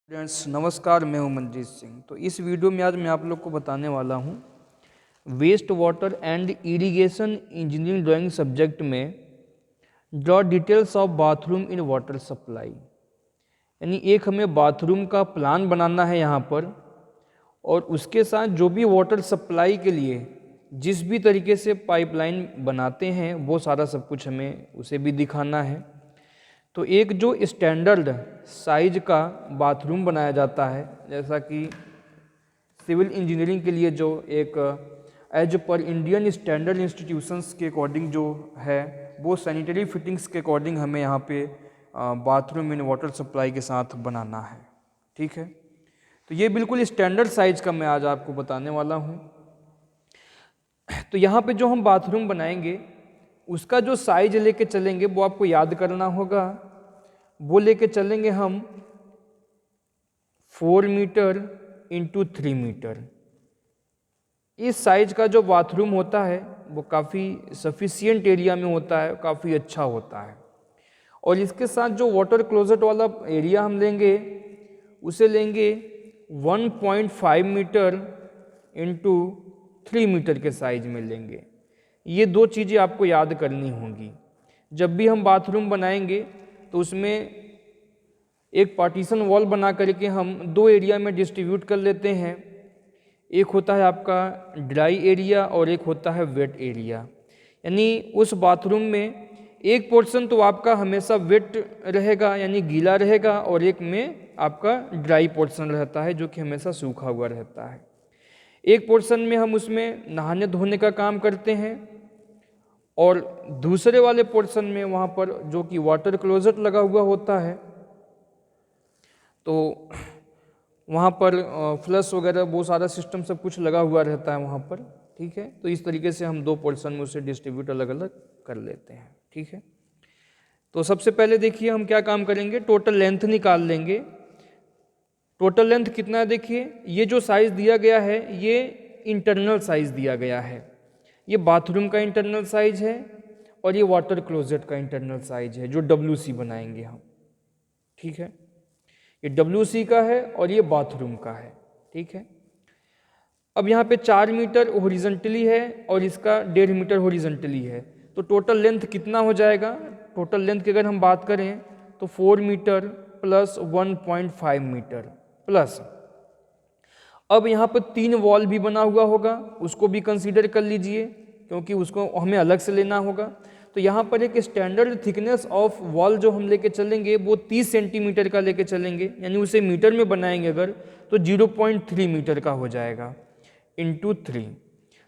Friends नमस्कार, मैं हूं मनजीत सिंह। तो इस वीडियो में आज मैं आप लोग को बताने वाला हूं waste water and irrigation engineering drawing subject में draw details of bathroom in water supply. यानी एक हमें बाथरूम का प्लान बनाना है यहाँ पर, और उसके साथ जो भी वाटर सप्लाई के लिए जिस भी तरीके से पाइपलाइन बनाते हैं वो सारा सब कुछ हमें उसे भी दिखाना है। तो एक जो स्टैंडर्ड साइज का बाथरूम बनाया जाता है, जैसा कि सिविल इंजीनियरिंग के लिए जो एक एज पर इंडियन स्टैंडर्ड इंस्टीट्यूशंस के अकॉर्डिंग जो है, वो सैनिटरी फिटिंग्स के अकॉर्डिंग हमें यहाँ पे बाथरूम इन वाटर सप्लाई के साथ बनाना है। ठीक है, तो ये बिल्कुल स्टैंडर्ड साइज का मैं आज आपको बताने वाला हूँ। तो यहाँ पे जो हम बाथरूम बनाएंगे उसका जो साइज लेके चलेंगे वो आपको याद करना होगा। वो लेके चलेंगे हम 4 मीटर इंटू 3 मीटर। इस साइज का जो बाथरूम होता है वो काफ़ी सफिशियंट एरिया में होता है, काफ़ी अच्छा होता है। और इसके साथ जो वाटर क्लोजेट वाला एरिया हम लेंगे उसे लेंगे 1.5 मीटर इंटू 3 मीटर के साइज में लेंगे। ये दो चीज़ें आपको याद करनी होंगी। जब भी हम बाथरूम बनाएंगे तो उसमें एक पार्टीशन वॉल बना करके हम दो एरिया में डिस्ट्रीब्यूट कर लेते हैं। एक होता है आपका ड्राई एरिया और एक होता है वेट एरिया। यानी उस बाथरूम में एक पोर्शन तो आपका हमेशा वेट रहेगा यानी गीला रहेगा, और एक में आपका ड्राई पोर्शन रहता है जो कि हमेशा सूखा हुआ रहता है। एक पोर्शन में हम उसमें नहाने धोने का काम करते हैं, और दूसरे वाले पोर्शन में वहाँ पर जो कि वाटर क्लोजेट लगा हुआ होता है, तो वहाँ पर फ्लश वगैरह वो सारा सिस्टम सब कुछ लगा हुआ रहता है वहाँ पर। ठीक है, तो इस तरीके से हम दो पोर्शन में उसे डिस्ट्रीब्यूट अलग अलग कर लेते हैं। ठीक है, तो सबसे पहले देखिए हम क्या काम करेंगे, टोटल लेंथ निकाल लेंगे। टोटल लेंथ कितना है, देखिए ये जो साइज दिया गया है ये इंटरनल साइज दिया गया है। ये बाथरूम का इंटरनल साइज है और ये वाटर क्लोजेट का इंटरनल साइज है जो WC बनाएंगे हम। ठीक है, ये WC का है और ये बाथरूम का है। ठीक है, अब यहाँ पे 4 मीटर हॉरिजॉन्टली है और इसका 1.5 मीटर हॉरिजॉन्टली है, तो टोटल लेंथ कितना हो जाएगा। टोटल लेंथ की अगर हम बात करें तो 4 मीटर प्लस 1.5 मीटर प्लस, अब यहाँ पर 3 वॉल भी बना हुआ होगा, उसको भी कंसीडर कर लीजिए क्योंकि उसको हमें अलग से लेना होगा। तो यहाँ पर एक स्टैंडर्ड थिकनेस ऑफ वॉल जो हम लेके चलेंगे वो 30 सेंटीमीटर का लेके चलेंगे, यानी उसे मीटर में बनाएंगे अगर तो 0.3 मीटर का हो जाएगा इंटू 3।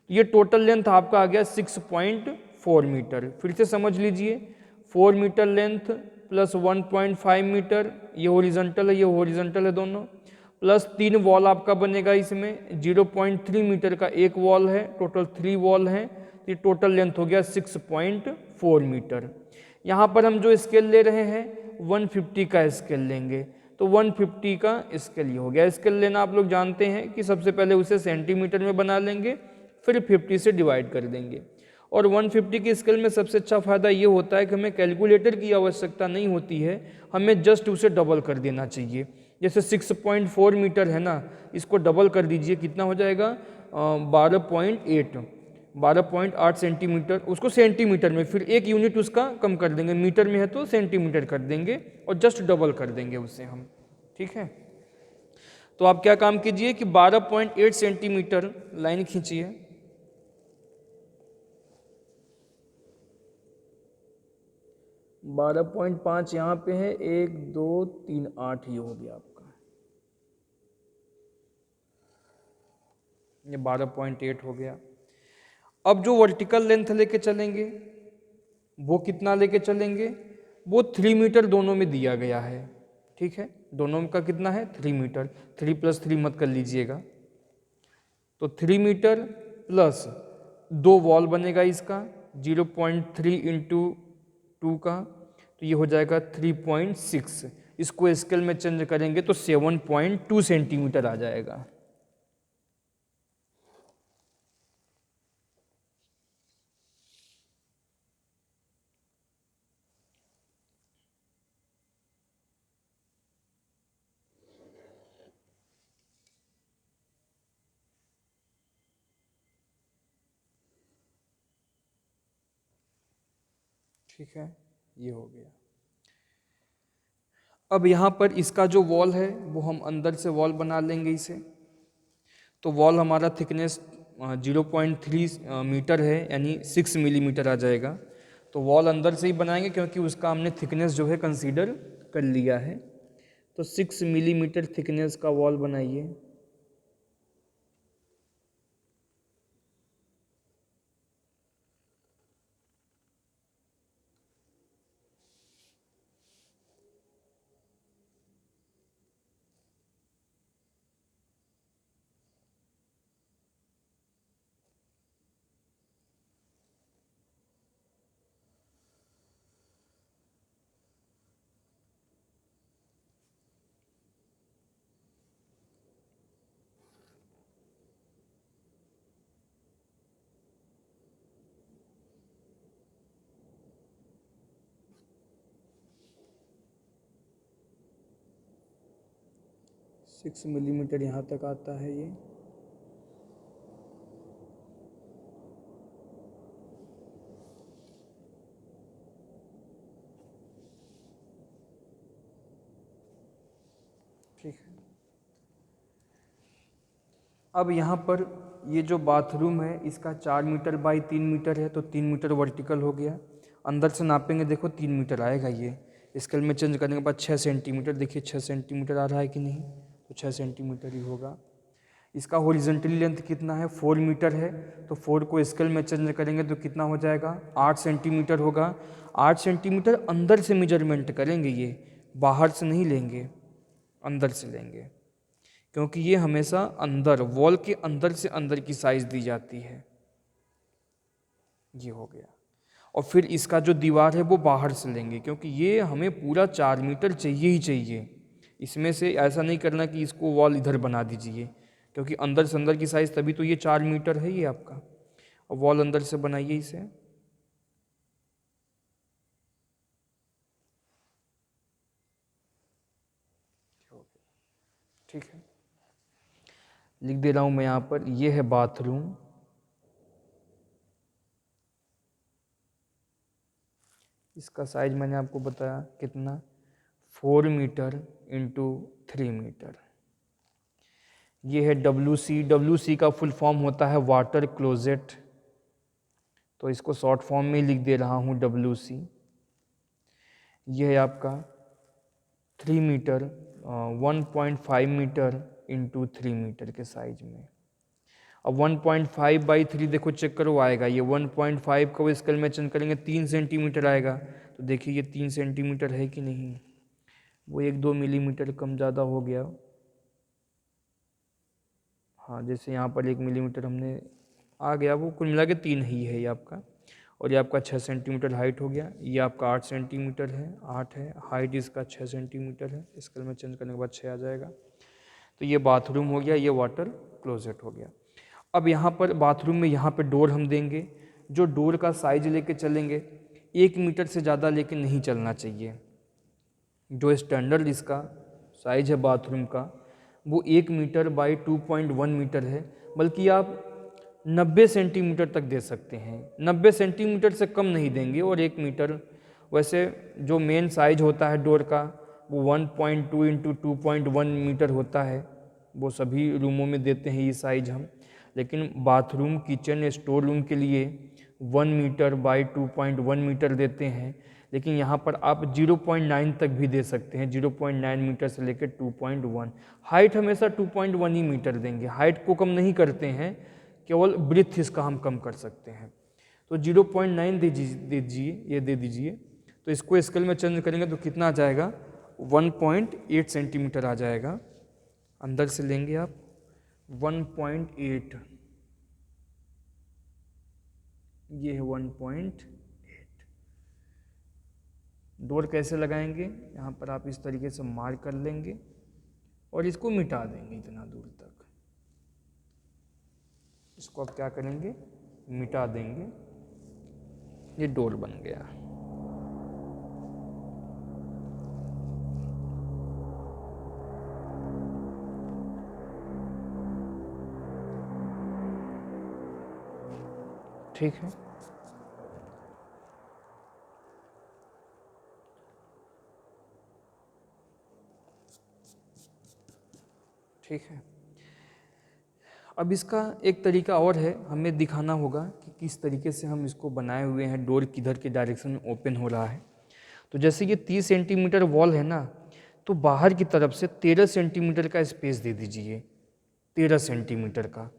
ये टोटल लेंथ आपका आ गया 6.4 मीटर। फिर से समझ लीजिए, 4 मीटर लेंथ प्लस 1.5 मीटर, ये हॉरिजॉन्टल है ये हॉरिजॉन्टल है दोनों, प्लस 3 वॉल आपका बनेगा इसमें। 0.3 मीटर का एक वॉल है, टोटल 3 वॉल हैं, ये टोटल लेंथ हो गया 6.4 मीटर। यहाँ पर हम जो स्केल ले रहे हैं 150 का स्केल लेंगे, तो 150 का स्केल ये हो गया। स्केल लेना आप लोग जानते हैं कि सबसे पहले उसे सेंटीमीटर में बना लेंगे, फिर 50 से डिवाइड कर देंगे। और 150 के स्केल में सबसे अच्छा फ़ायदा ये होता है कि हमें कैलकुलेटर की आवश्यकता नहीं होती है, हमें जस्ट उसे डबल कर देना चाहिए। जैसे 6.4 मीटर है ना, इसको डबल कर दीजिए, कितना हो जाएगा 12.8 सेंटीमीटर, उसको सेंटीमीटर में फिर एक यूनिट उसका कम कर देंगे, मीटर में है तो सेंटीमीटर कर देंगे और जस्ट डबल कर देंगे उससे हम। ठीक है, तो आप क्या काम कीजिए कि 12.8 सेंटीमीटर लाइन खींचिए, 12.5 यहाँ पे है, 1 2 3 8 ये हो गया आपका, ये 12.8 हो गया। अब जो वर्टिकल लेंथ लेके चलेंगे वो कितना लेके चलेंगे, वो 3 मीटर दोनों में दिया गया है। ठीक है, दोनों का कितना है 3 मीटर, 3 + 3 मत कर लीजिएगा, तो 3 मीटर प्लस 2 वॉल बनेगा इसका 0.3 इंटू 2 का, तो ये हो जाएगा 3.6। इसको स्केल में चेंज करेंगे तो 7.2 सेंटीमीटर आ जाएगा। ठीक है, ये हो गया। अब यहाँ पर इसका जो वॉल है वो हम अंदर से वॉल बना लेंगे इसे। तो वॉल हमारा थिकनेस 0.3 मीटर है, यानी 6 मिलीमीटर आ जाएगा। तो वॉल अंदर से ही बनाएंगे क्योंकि उसका हमने थिकनेस जो है कंसीडर कर लिया है। तो 6 मिलीमीटर थिकनेस का वॉल बनाइए। सिक्स मिलीमीटर यहाँ तक आता है ये। ठीक है। अब यहाँ पर ये जो बाथरूम है इसका 4 मीटर बाई 3 मीटर है, तो 3 मीटर वर्टिकल हो गया। अंदर से नापेंगे, देखो 3 मीटर आएगा ये। स्केल में चेंज करने के बाद 6 सेंटीमीटर, देखिए 6 सेंटीमीटर आ रहा है कि नहीं, तो 6 सेंटीमीटर ही होगा। इसका हॉरिजॉन्टली लेंथ कितना है, 4 मीटर है। तो 4 को स्केल में चेंज करेंगे तो कितना हो जाएगा, 8 सेंटीमीटर होगा। 8 सेंटीमीटर अंदर से मेजरमेंट करेंगे, ये बाहर से नहीं लेंगे, अंदर से लेंगे, क्योंकि ये हमेशा अंदर, वॉल के अंदर से अंदर की साइज दी जाती है। ये हो गया। और फिर इसका जो दीवार है वो बाहर से लेंगे, क्योंकि ये हमें पूरा 4 मीटर चाहिए ही चाहिए। इसमें से ऐसा नहीं करना कि इसको वॉल इधर बना दीजिए, क्योंकि अंदर से अंदर की साइज, तभी तो ये 4 मीटर है ये आपका। और वॉल अंदर से बनाइए इसे। ठीक है, लिख दे रहा हूं मैं यहाँ पर, ये है बाथरूम। इसका साइज मैंने आपको बताया कितना, 4 मीटर इंटू 3 मीटर। ये है WC। WC का फुल फॉर्म होता है वाटर क्लोजेट, तो इसको शॉर्ट फॉर्म में लिख दे रहा हूँ WC। ये है आपका 3 मीटर, 1.5 मीटर इंटू 3 मीटर के साइज में। अब 1.5 बाई 3 देखो चेक करो आएगा, ये 1.5 को स्केल में चेंज करेंगे 3 सेंटीमीटर आएगा। तो देखिए ये 3 सेंटीमीटर है कि नहीं, वो 1-2 मिलीमीटर कम ज़्यादा हो गया। हाँ, जैसे यहाँ पर 1 मिलीमीटर हमने आ गया, वो कुल मिला के 3 ही है ये आपका। और ये आपका 6 सेंटीमीटर हाइट हो गया। ये आपका 8 सेंटीमीटर है, 8 है हाइट, इसका 6 सेंटीमीटर है। स्केल में चेंज करने के बाद 6 आ जाएगा। तो ये बाथरूम हो गया, ये वाटर क्लोजेट हो गया। अब यहाँ पर बाथरूम में यहाँ पे डोर हम देंगे। जो डोर का साइज लेके चलेंगे, 1 मीटर से ज़्यादा लेके नहीं चलना चाहिए। जो स्टैंडर्ड इसका साइज है बाथरूम का, वो 1 मीटर बाई 2.1 मीटर है। बल्कि आप 90 सेंटीमीटर तक दे सकते हैं, 90 सेंटीमीटर से कम नहीं देंगे। और 1 मीटर, वैसे जो मेन साइज होता है डोर का वो 1.2 इंटू 2.1 मीटर होता है, वो सभी रूमों में देते हैं ये साइज हम। लेकिन बाथरूम, किचन, स्टोर रूम के लिए 1 मीटर बाई 2.1 मीटर देते हैं। लेकिन यहाँ पर आप 0.9 तक भी दे सकते हैं, 0.9 मीटर से लेकर 2.1। हाइट हमेशा 2.1 ही मीटर देंगे, हाइट को कम नहीं करते हैं, केवल ब्रीथ इसका हम कम कर सकते हैं। तो 0.9 दीजिए, ये दे दीजिए। तो इसको स्केल में चेंज करेंगे तो कितना आ जाएगा, 1.8 सेंटीमीटर आ जाएगा। अंदर से लेंगे आप 1.8, ये है 1.8। डोर कैसे लगाएंगे, यहाँ पर आप इस तरीके से मार्क कर लेंगे और इसको मिटा देंगे इतना दूर तक। इसको आप क्या करेंगे, मिटा देंगे। ये डोर बन गया। ठीक है, ठीक है। अब इसका एक तरीका और है, हमें दिखाना होगा कि किस तरीके से हम इसको बनाए हुए हैं, डोर किधर के डायरेक्शन में ओपन हो रहा है। तो जैसे ये 30 सेंटीमीटर वॉल है ना, तो बाहर की तरफ से 13 सेंटीमीटर का स्पेस दे दीजिए। 13 सेंटीमीटर का,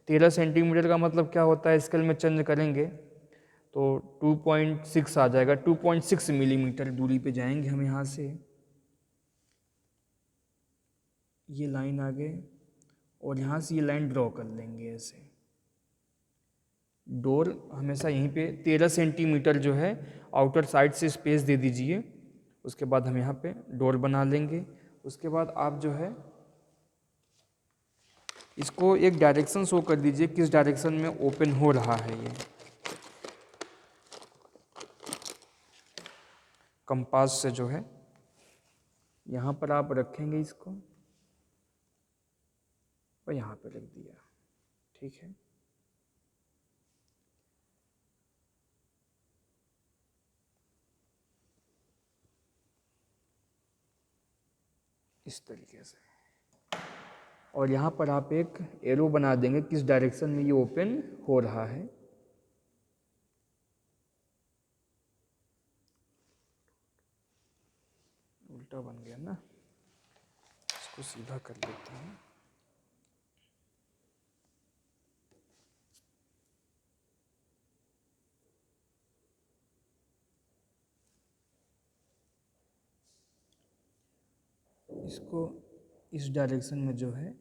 13 सेंटीमीटर का मतलब क्या होता है, स्केल में चेंज करेंगे तो 2.6 आ जाएगा। 2.6 मिलीमीटर दूरी पे जाएंगे हम यहाँ से, ये लाइन आगे, और यहाँ से ये लाइन ड्रॉ कर लेंगे ऐसे। डोर हमेशा यहीं पे 13 सेंटीमीटर जो है आउटर साइड से स्पेस दे दीजिए। उसके बाद हम यहाँ पे डोर बना लेंगे। उसके बाद आप जो है इसको एक डायरेक्शन शो कर दीजिए, किस डायरेक्शन में ओपन हो रहा है। ये कंपास से जो है यहाँ पर आप रखेंगे इसको, और यहाँ पे रख दिया। ठीक है, इस तरीके से। और यहाँ पर आप एक एरो बना देंगे किस डायरेक्शन में ये ओपन हो रहा है। उल्टा बन गया ना, इसको सीधा कर देते हैं। इसको इस डायरेक्शन में जो है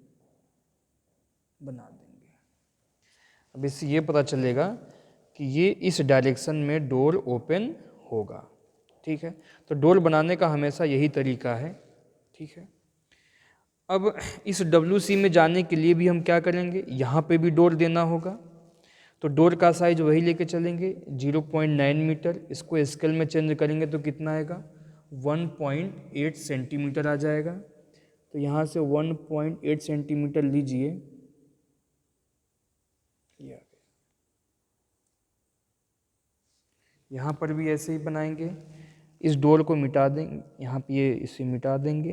बना देंगे। अब इससे ये पता चलेगा कि ये इस डायरेक्शन में डोर ओपन होगा। ठीक है, तो डोर बनाने का हमेशा यही तरीका है। ठीक है, अब इस WC में जाने के लिए भी हम क्या करेंगे, यहाँ पे भी डोर देना होगा। तो डोर का साइज वही लेके चलेंगे 0.9 मीटर। इसको स्केल में चेंज करेंगे तो कितना आएगा, 1.8 सेंटीमीटर आ जाएगा। तो यहाँ से 1.8 सेंटीमीटर लीजिए, यहाँ पर भी ऐसे ही बनाएंगे। इस डोर को मिटा देंगे, यहाँ पे ये इसे मिटा देंगे।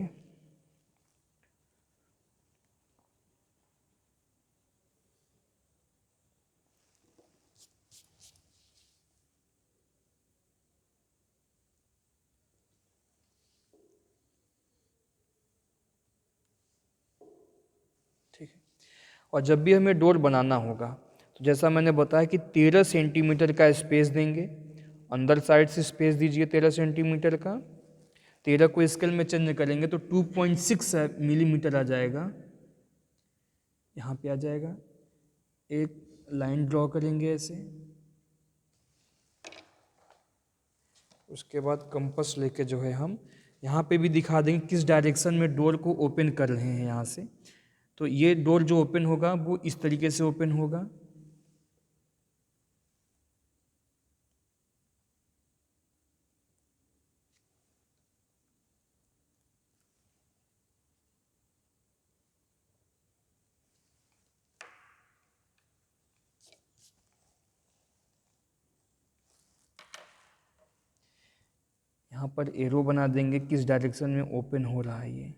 ठीक है, और जब भी हमें डोर बनाना होगा तो जैसा मैंने बताया कि 13 सेंटीमीटर का स्पेस देंगे। अंदर साइड से स्पेस दीजिए 13 सेंटीमीटर का। 13 को स्केल में चेंज करेंगे तो 2.6 मिलीमीटर आ जाएगा। यहाँ पे आ जाएगा, एक लाइन ड्रॉ करेंगे ऐसे। उसके बाद कंपास लेके जो है हम यहाँ पे भी दिखा देंगे किस डायरेक्शन में डोर को ओपन कर रहे हैं यहाँ से। तो ये डोर जो ओपन होगा वो इस तरीके से ओपन होगा। यहाँ पर एरो बना देंगे किस डायरेक्शन में ओपन हो रहा है ये।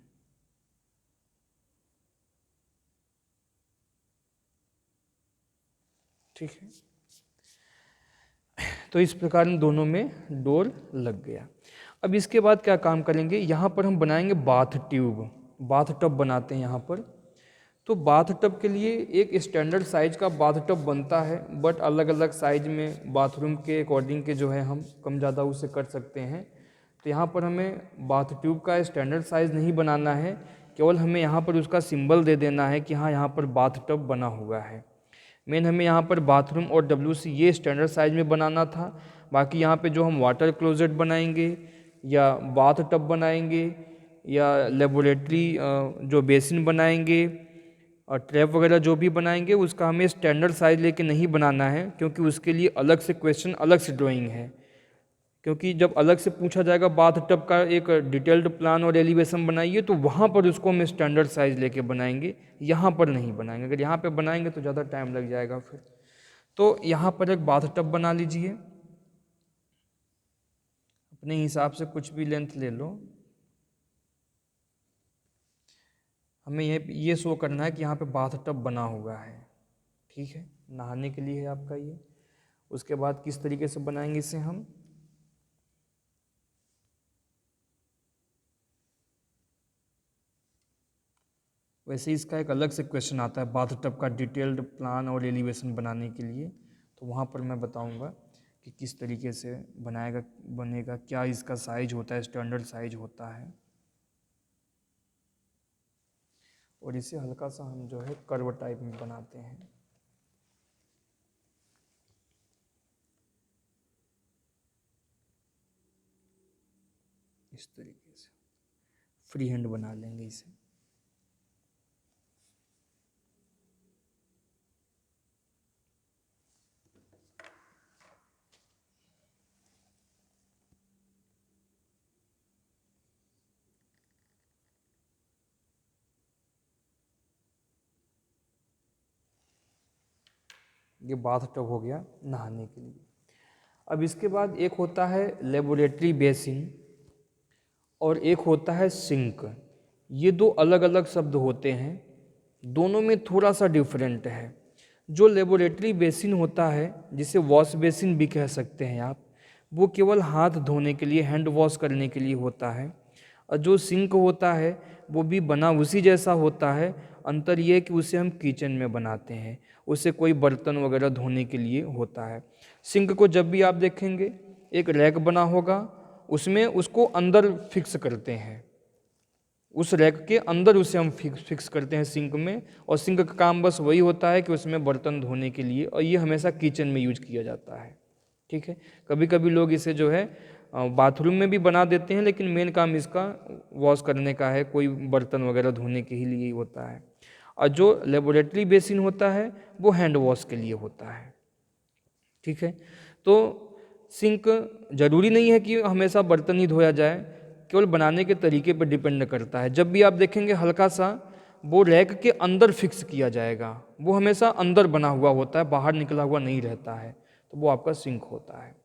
ठीक है, तो इस प्रकार इन दोनों में डोर लग गया। अब इसके बाद क्या काम करेंगे, यहाँ पर हम बनाएंगे बाथ ट्यूब। बाथ टब बनाते हैं यहाँ पर। तो बाथ टब के लिए एक स्टैंडर्ड साइज का बाथ टब बनता है, बट अलग अलग साइज में बाथरूम के अकॉर्डिंग के जो है हम कम ज़्यादा उसे कर सकते हैं। तो यहाँ पर हमें बाथ ट्यूब का स्टैंडर्ड साइज़ नहीं बनाना है, केवल हमें यहाँ पर उसका सिंबल दे देना है कि हाँ यहाँ पर बाथ टब बना हुआ है। मेन हमें यहाँ पर बाथरूम और WC ये स्टैंडर्ड साइज में बनाना था। बाकी यहाँ पे जो हम वाटर क्लोजेट बनाएंगे या बाथ टब बनाएंगे या लेबोरेटरी जो बेसिन बनाएंगे और ट्रैप वगैरह जो भी बनाएंगे उसका हमें स्टैंडर्ड साइज लेके नहीं बनाना है, क्योंकि उसके लिए अलग से क्वेश्चन, अलग से ड्राइंग है। क्योंकि जब अलग से पूछा जाएगा बाथ टब का एक डिटेल्ड प्लान और एलिवेशन बनाइए, तो वहाँ पर उसको हम स्टैंडर्ड साइज लेके बनाएंगे, यहाँ पर नहीं बनाएंगे। अगर यहाँ पे बनाएंगे तो ज़्यादा टाइम लग जाएगा फिर। तो यहाँ पर एक बाथ टब बना लीजिए, अपने हिसाब से कुछ भी लेंथ ले लो। हमें ये शो करना है कि यहाँ पे बाथ टब बना हुआ है, ठीक है, नहाने के लिए है आपका ये। उसके बाद किस तरीके से बनाएंगे इसे हम, वैसे इसका एक अलग से क्वेश्चन आता है बाथ टब का डिटेल्ड प्लान और एलिवेशन बनाने के लिए, तो वहाँ पर मैं बताऊँगा कि किस तरीके से बनेगा, क्या इसका साइज होता है, स्टैंडर्ड साइज होता है। और इसे हल्का सा हम जो है कर्व टाइप में बनाते हैं। इस तरीके से फ्री हैंड बना लेंगे इसे। ये बाथ टब हो गया नहाने के लिए। अब इसके बाद एक होता है लेबोरेटरी बेसिन और एक होता है सिंक। ये दो अलग अलग शब्द होते हैं, दोनों में थोड़ा सा डिफरेंट है। जो लेबोरेटरी बेसिन होता है, जिसे वॉश बेसिन भी कह सकते हैं आप, वो केवल हाथ धोने के लिए, हैंड वॉश करने के लिए होता है। और जो सिंक होता है वो भी बना उसी जैसा होता है, अंतर ये है कि उसे हम किचन में बनाते हैं, उसे कोई बर्तन वगैरह धोने के लिए होता है। सिंक को जब भी आप देखेंगे एक रैक बना होगा, उसमें उसको अंदर फिक्स करते हैं, उस रैक के अंदर उसे हम फिक्स करते हैं सिंक में। और सिंक का काम बस वही होता है कि उसमें बर्तन धोने के लिए, और ये हमेशा किचन में यूज किया जाता है, ठीक है। कभी कभी लोग इसे जो है बाथरूम में भी बना देते हैं, लेकिन मेन काम इसका वॉश करने का है, कोई बर्तन वगैरह धोने के ही लिए होता है। और जो लेबोरेटरी बेसिन होता है वो हैंड वॉश के लिए होता है, ठीक है। तो सिंक जरूरी नहीं है कि हमेशा बर्तन ही धोया जाए, केवल बनाने के तरीके पर डिपेंड करता है। जब भी आप देखेंगे हल्का सा वो रैक के अंदर फिक्स किया जाएगा, वो हमेशा अंदर बना हुआ होता है, बाहर निकला हुआ नहीं रहता है, तो वो आपका सिंक होता है।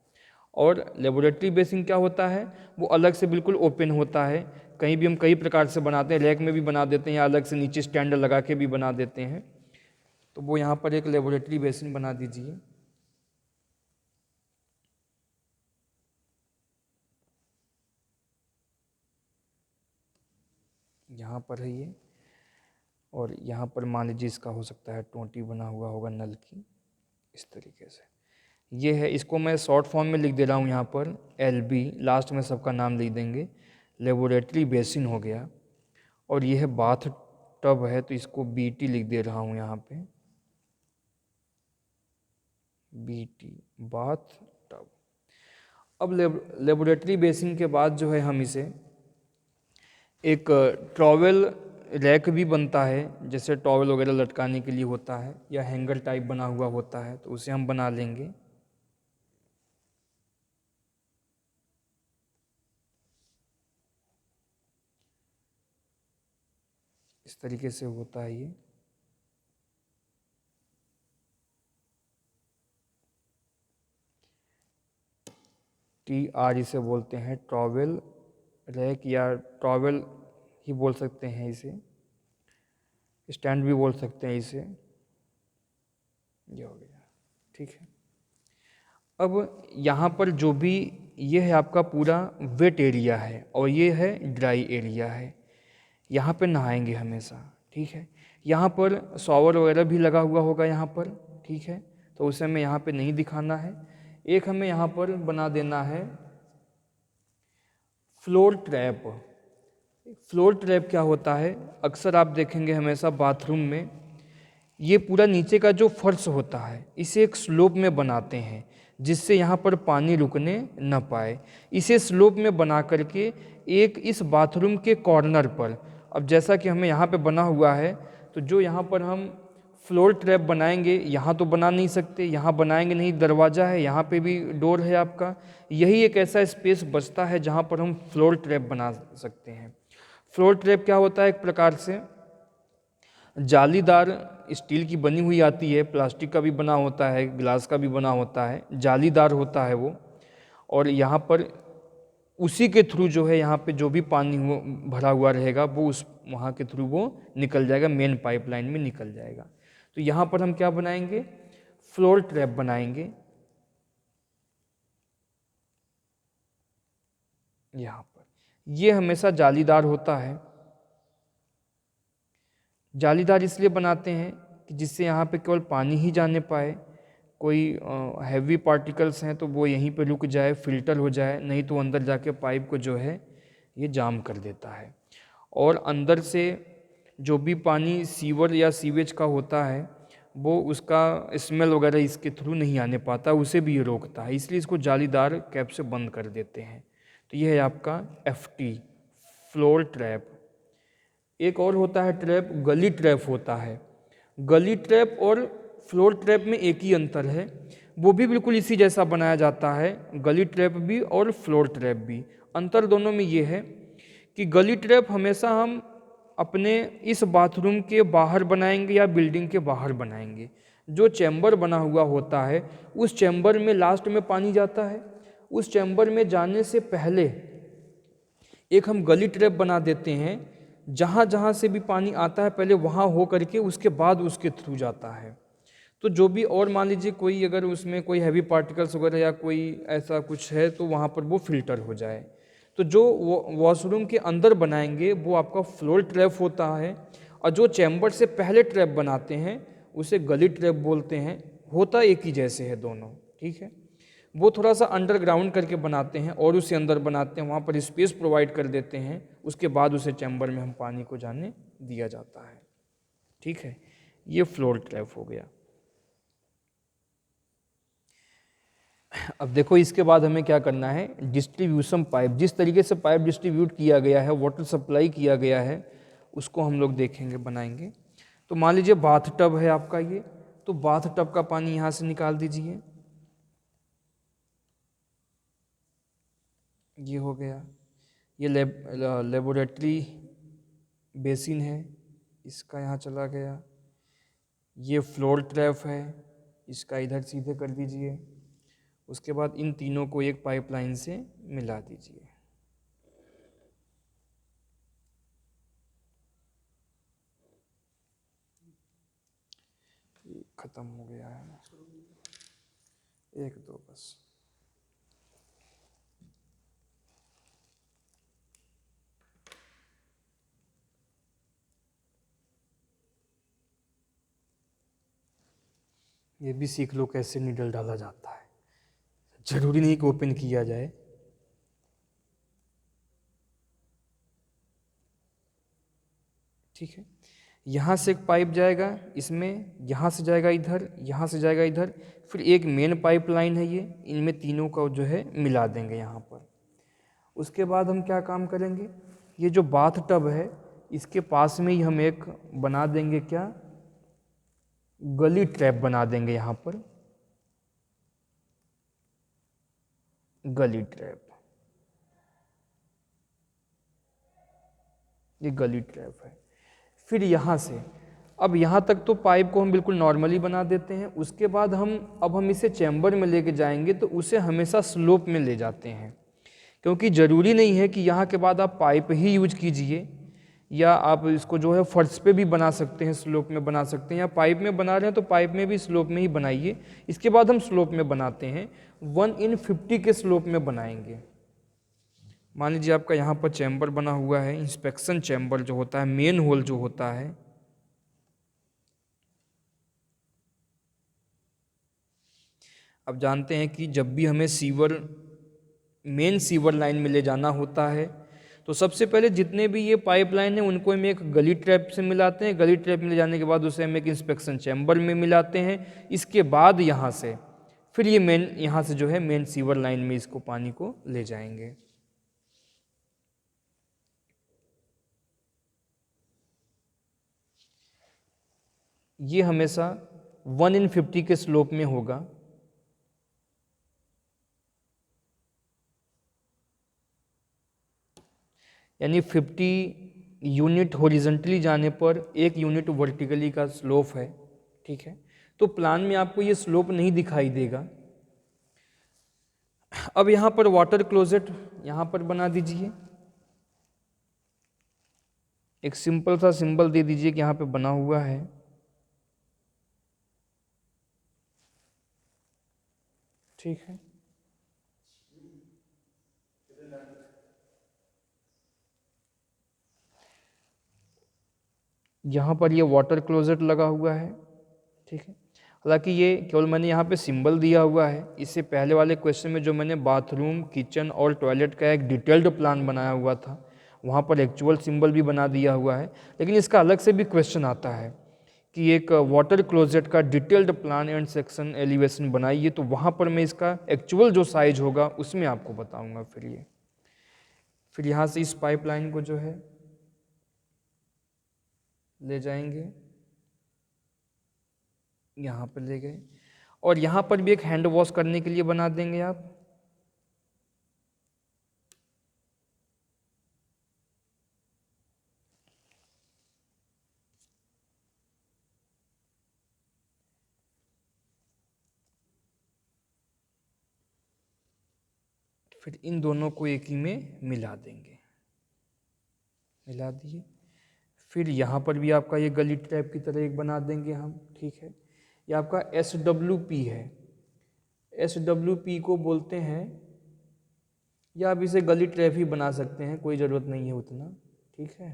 और लेबोरेटरी बेसिन क्या होता है, वो अलग से बिल्कुल ओपन होता है। कहीं भी हम कई प्रकार से बनाते हैं, रैक में भी बना देते हैं या अलग से नीचे स्टैंड लगा के भी बना देते हैं। तो वो यहाँ पर एक लेबोरेटरी बेसिन बना दीजिए। यहाँ पर है ये, और यहाँ पर मान लीजिए इसका हो सकता है टोंटी बना हुआ होगा नल की, इस तरीके से ये है। इसको मैं शॉर्ट फॉर्म में लिख दे रहा हूँ यहाँ पर, LB, लास्ट में सबका नाम लिख देंगे। लेबोरेटरी बेसिन हो गया, और ये है बाथ टब है, तो इसको BT लिख दे रहा हूँ यहाँ पे, BT, बाथ टब। अब लेबोरेटरी बेसिन के बाद जो है हम इसे एक टॉवेल रैक भी बनता है, जैसे टॉवेल वगैरह लटकाने के लिए होता है, या हैंगर टाइप बना हुआ होता है, तो उसे हम बना लेंगे। इस तरीके से होता है ये। TR इसे बोलते हैं टॉवेल रैक, या टॉवेल ही बोल सकते हैं इसे, स्टैंड भी बोल सकते हैं इसे। ये हो गया, ठीक है। अब यहाँ पर जो भी ये है आपका पूरा वेट एरिया है, और ये है ड्राई एरिया है, यहाँ पे नहाएंगे हमेशा, ठीक है। यहाँ पर शॉवर वगैरह भी लगा हुआ होगा यहाँ पर, ठीक है, तो उसे हमें यहाँ पे नहीं दिखाना है। एक हमें यहाँ पर बना देना है फ्लोर ट्रैप। फ्लोर ट्रैप क्या होता है, अक्सर आप देखेंगे हमेशा बाथरूम में ये पूरा नीचे का जो फर्श होता है इसे एक स्लोप में बनाते हैं, जिससे यहाँ पर पानी रुकने न पाए। इसे स्लोप में बना करके एक इस बाथरूम के कॉर्नर पर, अब जैसा कि हमें यहाँ पे बना हुआ है, तो जो यहाँ पर हम फ्लोर ट्रैप बनाएंगे, यहाँ तो बना नहीं सकते, यहाँ बनाएंगे नहीं, दरवाज़ा है, यहाँ पे भी डोर है आपका, यही एक ऐसा स्पेस बचता है जहाँ पर हम फ्लोर ट्रैप बना सकते हैं। फ्लोर ट्रैप क्या होता है, एक प्रकार से जालीदार स्टील की बनी हुई आती है, प्लास्टिक का भी बना होता है, ग्लास का भी बना होता है, जालीदार होता है वो। और यहाँ पर उसी के थ्रू जो है यहाँ पे जो भी पानी भरा हुआ रहेगा वो उस वहाँ के थ्रू वो निकल जाएगा, मेन पाइपलाइन में निकल जाएगा। तो यहाँ पर हम क्या बनाएंगे, फ्लोर ट्रैप बनाएंगे। यहाँ पर ये हमेशा जालीदार होता है। जालीदार इसलिए बनाते हैं कि जिससे यहाँ पे केवल पानी ही जाने पाए, कोई हैवी पार्टिकल्स हैं तो वो यहीं पे रुक जाए, फिल्टर हो जाए, नहीं तो अंदर जाके पाइप को जो है ये जाम कर देता है। और अंदर से जो भी पानी सीवर या सीवेज का होता है वो उसका स्मेल वगैरह इसके थ्रू नहीं आने पाता, उसे भी ये रोकता है, इसलिए इसको जालीदार कैप से बंद कर देते हैं। तो ये है आपका FT, फ्लोर ट्रैप। एक और होता है ट्रैप, गली ट्रैप होता है। गली ट्रैप और फ्लोर ट्रैप में एक ही अंतर है, वो भी बिल्कुल इसी जैसा बनाया जाता है, गली ट्रैप भी और फ्लोर ट्रैप भी। अंतर दोनों में ये है कि गली ट्रैप हमेशा हम अपने इस बाथरूम के बाहर बनाएंगे या बिल्डिंग के बाहर बनाएंगे। जो चैम्बर बना हुआ होता है उस चैम्बर में लास्ट में पानी जाता है, उस चैम्बर में जाने से पहले एक हम गली ट्रैप बना देते हैं, जहाँ जहाँ से भी पानी आता है पहले वहाँ हो करके उसके बाद उसके थ्रू जाता है। तो जो भी, और मान लीजिए कोई अगर उसमें कोई हैवी पार्टिकल्स वगैरह या कोई ऐसा कुछ है तो वहाँ पर वो फिल्टर हो जाए। तो जो वॉशरूम के अंदर बनाएंगे वो आपका फ्लोर ट्रैप होता है, और जो चैम्बर से पहले ट्रैप बनाते हैं उसे गली ट्रैप बोलते हैं। होता एक ही जैसे है दोनों, ठीक है। वो थोड़ा सा अंडरग्राउंड करके बनाते हैं और उसे अंदर बनाते हैं, वहाँ पर स्पेस प्रोवाइड कर देते हैं, उसके बाद उसे चैम्बर में हम पानी को जाने दिया जाता है, ठीक है। ये फ्लोर ट्रैप हो गया। अब देखो इसके बाद हमें क्या करना है, डिस्ट्रीब्यूशन पाइप। जिस तरीके से पाइप डिस्ट्रीब्यूट किया गया है, वाटर सप्लाई किया गया है, उसको हम लोग देखेंगे, बनाएंगे। तो मान लीजिए बाथ टब है आपका ये, तो बाथ टब का पानी यहाँ से निकाल दीजिए, ये हो गया। ये लेबोरेटरी बेसिन है, इसका यहाँ चला गया। ये फ्लोर ट्रैप है, इसका इधर सीधे कर दीजिए। उसके बाद इन तीनों को एक पाइपलाइन से मिला दीजिए। खत्म हो गया है, एक दो बस। ये भी सीख लो कैसे नीडल डाला जाता है, जरूरी नहीं कि ओपन किया जाए। ठीक है, यहाँ से एक पाइप जाएगा इसमें, यहाँ से जाएगा इधर, यहाँ से जाएगा इधर, फिर एक मेन पाइप लाइन है ये, इनमें तीनों का जो है मिला देंगे यहाँ पर। उसके बाद हम क्या काम करेंगे, ये जो बाथ टब है इसके पास में ही हम एक बना देंगे, क्या, गली ट्रैप बना देंगे यहाँ पर, गली ट्रैप। ये गली ट्रैप है। फिर यहाँ से, अब यहाँ तक तो पाइप को हम बिल्कुल नॉर्मली बना देते हैं। उसके बाद हम इसे चैम्बर में लेके जाएंगे तो उसे हमेशा स्लोप में ले जाते हैं, क्योंकि ज़रूरी नहीं है कि यहाँ के बाद आप पाइप ही यूज कीजिए, या आप इसको जो है फर्श पे भी बना सकते हैं, स्लोप में बना सकते हैं, या पाइप में बना रहे हैं तो पाइप में भी स्लोप में ही बनाइए। इसके बाद हम स्लोप में बनाते हैं, 1/50 के स्लोप में बनाएंगे। मान लीजिए आपका यहाँ पर चैम्बर बना हुआ है, इंस्पेक्शन चैम्बर जो होता है, मेन होल जो होता है, अब जानते हैं कि जब भी हमें मेन सीवर लाइन में ले जाना होता है तो सबसे पहले जितने भी ये पाइपलाइन है उनको हम एक गली ट्रैप से मिलाते हैं। गली ट्रैप में ले जाने के बाद उसे हम एक इंस्पेक्शन चैम्बर में मिलाते हैं। इसके बाद यहाँ से फिर ये यहाँ से जो है मेन सीवर लाइन में इसको पानी को ले जाएंगे। ये हमेशा 1/50 के स्लोप में होगा। यानी 50 यूनिट हॉरिजॉन्टली जाने पर 1 यूनिट वर्टिकली का स्लोप है, ठीक है। तो प्लान में आपको ये स्लोप नहीं दिखाई देगा। अब यहाँ पर वाटर क्लोजेट यहाँ पर बना दीजिए, एक सिंपल सा सिंबल दे दीजिए कि यहाँ पे बना हुआ है। ठीक है, यहाँ पर ये वाटर क्लोजेट लगा हुआ है। ठीक है, हालांकि ये केवल मैंने यहाँ पे सिंबल दिया हुआ है, इससे पहले वाले क्वेश्चन में जो मैंने बाथरूम, किचन और टॉयलेट का एक डिटेल्ड प्लान बनाया हुआ था, वहाँ पर एक्चुअल सिंबल भी बना दिया हुआ है। लेकिन इसका अलग से भी क्वेश्चन आता है कि एक वाटर क्लोजेट का detailed plan and section elevation बनाइए, तो वहाँ पर मैं इसका एक्चुअल जो साइज होगा उसमें आपको बताऊँगा। फिर यहाँ से इस पाइपलाइन को जो है ले जाएंगे, यहाँ पर ले गए, और यहाँ पर भी एक हैंड वॉश करने के लिए बना देंगे आप। फिर इन दोनों को एक ही में मिला देंगे, मिला दिए। फिर यहाँ पर भी आपका ये गली ट्रैप की तरह एक बना देंगे हम। ठीक है, ये आपका SWP है, SWP को बोलते हैं, या आप इसे गली ट्रैप ही बना सकते हैं, कोई ज़रूरत नहीं है उतना। ठीक है,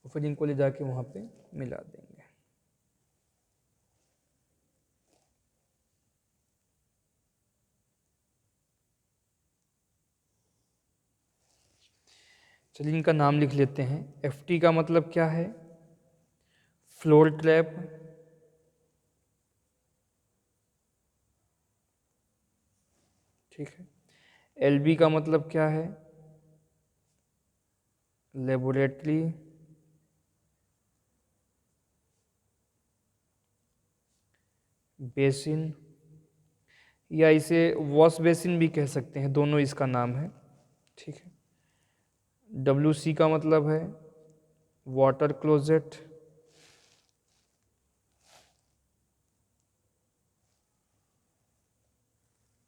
और फिर इनको ले जाके वहाँ पे मिला देंगे। चलिए इनका नाम लिख लेते हैं। FT का मतलब क्या है? Floor trap. ठीक है, LB का मतलब क्या है? लेबोरेटरी। बेसिन, या इसे वॉश बेसिन भी कह सकते हैं, दोनों इसका नाम है। ठीक है, WC का मतलब है वाटर क्लोजेट।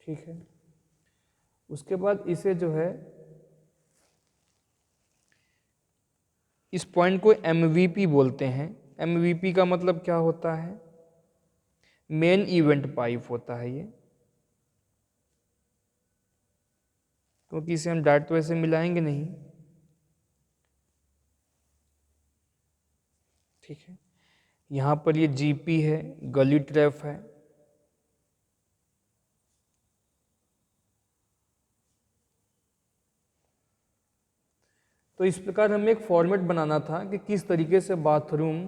ठीक है, उसके बाद इसे जो है, इस पॉइंट को MVP बोलते हैं। MVP का मतलब क्या होता है? मेन इवेंट पाइप होता है ये, क्योंकि इसे हम डायरेक्ट तो ऐसे मिलाएंगे नहीं। ठीक है, यहाँ पर ये GP है, गली ट्रैप है। तो इस प्रकार हमें एक फॉर्मेट बनाना था कि किस तरीके से बाथरूम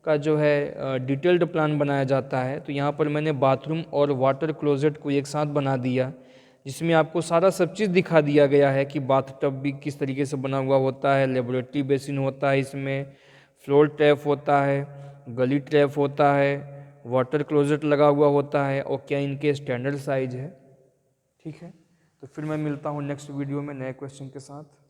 का जो है डिटेल्ड प्लान बनाया जाता है। तो यहाँ पर मैंने बाथरूम और वाटर क्लोजेट को एक साथ बना दिया, जिसमें आपको सारा सब चीज़ दिखा दिया गया है कि बाथ टब भी किस तरीके से बना हुआ होता है, लेबोरेटरी बेसिन होता है, इसमें फ्लोर ट्रैप होता है, गली ट्रैप होता है, वाटर क्लोजेट लगा हुआ होता है, और क्या इनके स्टैंडर्ड साइज है। ठीक है, तो फिर मैं मिलता हूँ नेक्स्ट वीडियो में नए क्वेश्चन के साथ।